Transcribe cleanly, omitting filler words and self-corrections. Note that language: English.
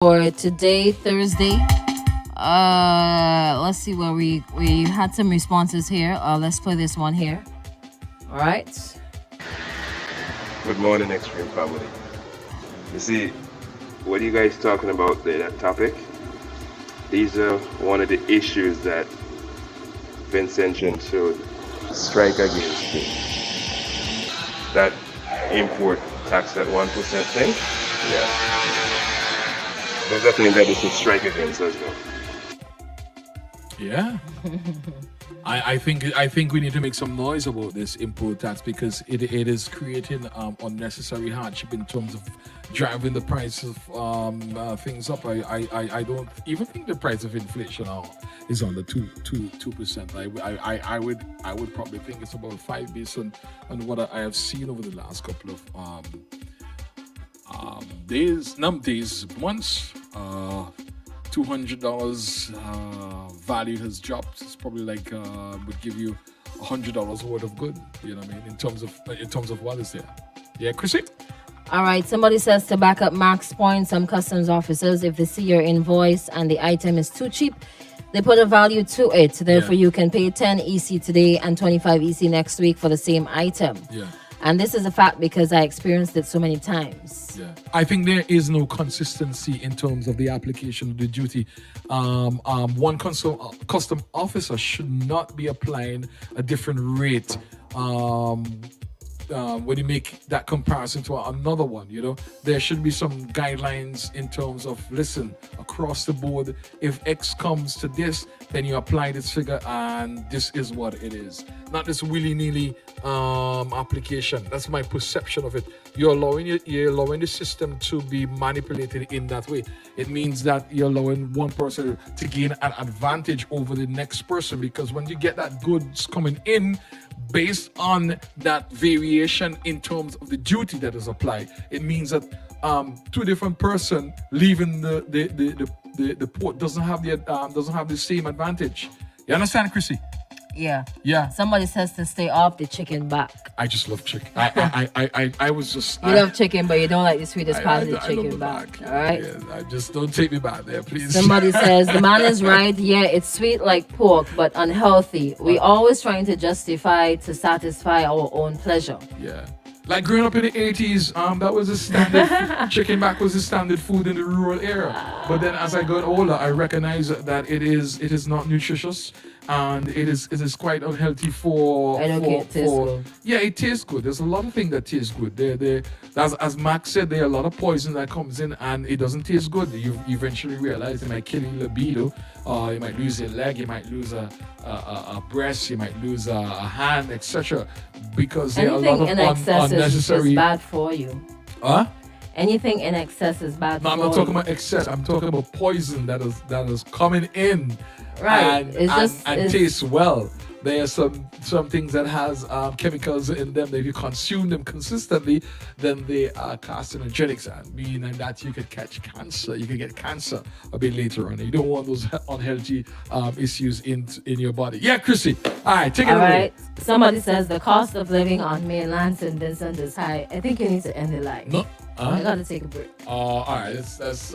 For today, Thursday. Let's see where we had some responses here. Let's play this one here. All right. Good morning, Extreme Family. You see, what are you guys talking about there, that topic? These are one of the issues that Vincentian should strike against. That import tax, that 1% thing? Yeah. There's nothing that they should strike against as well. Yeah. I think we need to make some noise about this import tax because it is creating unnecessary hardship in terms of driving the price of things up. I don't even think the price of inflation now is on the 2%. I would probably think it's about 5 based on what I have seen over the last couple of months. $200 value has dropped. It's probably like would give you $100 worth of good. You know what I mean? In terms of what is there. Yeah, Chrissy. All right. Somebody says to back up Mark's point, some customs officers, if they see your invoice and the item is too cheap, they put a value to it. Therefore, you can pay 10 EC today and 25 EC next week for the same item. Yeah. And this is a fact because I experienced it so many times. Yeah, I think there is no consistency in terms of the application of the duty. One custom officer should not be applying a different rate when you make that comparison to another one. You know, there should be some guidelines in terms of, listen, across the board, if X comes to this, then you apply this figure and this is what it is. Not this willy-nilly application. That's my perception of it. You're allowing the system to be manipulated in that way. It means that you're allowing one person to gain an advantage over the next person, because when you get that goods coming in based on that variation in terms of the duty that is applied, it means that two different person leaving the port doesn't have the same advantage. You understand, Chrissy? Yeah. Yeah. Somebody says to stay off the chicken back. I just love chicken. I was just. You love chicken, but you don't like the sweetest part of the I chicken love back. the All right. Yeah, I just don't take me back there, please. Somebody says the man is right. Yeah, it's sweet like pork, but unhealthy. We always trying to justify to satisfy our own pleasure. Yeah. Like growing up in the 80s, that was a standard, chicken back was a standard food in the rural area. But then as I got older, I recognized that it is not nutritious and it is quite unhealthy for. I don't care, it tastes good. Yeah, it tastes good. There's a lot of things that taste good. As Max said, there are a lot of poison that comes in and it doesn't taste good. You eventually realize it might kill your libido, you might lose your leg, you might lose a breast, you might lose a hand, etc. Because there are a lot Anything of in excess unnecessary. is bad for you. Huh? Anything in excess is bad No, for I'm you. not talking about excess. I'm talking about poison that is coming in, Right. and tastes well. There are some things that has chemicals in them that if you consume them consistently, then they are carcinogenics, and meaning that you could catch cancer. You could get cancer a bit later on. You don't want those unhealthy issues in your body. Yeah, Chrissy. All right, take it All away. right. Somebody says the cost of living on mainland St. Vincent is high. I think you need to end the live. No. I gotta take a break. All right. Let's